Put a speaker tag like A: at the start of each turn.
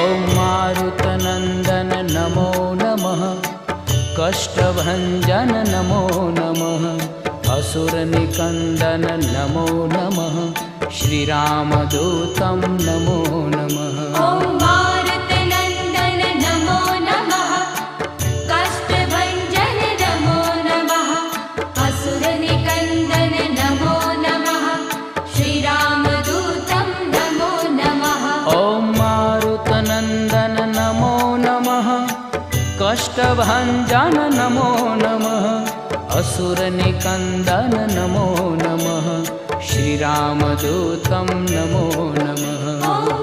A: ॐ मारुतनन्दन नमो नमः, कष्टभञ्जन नमो नमः, असुरनिकन्दन नमो नमः, श्रीरामदूतं नमो नमः।
B: ॐ मारुतनन्दन नमो नमः, कष्टभञ्जन नमो नमः, असुरनिकन्दन नमो नमः, श्रीरामदूतं नमो नमः।
A: ॐ मारुतनन्दन नमो नमः, कष्टभञ्जन नमो नमः, असुरनिकन्दन नमो नमः, श्रीरामदूतं नमो नमः।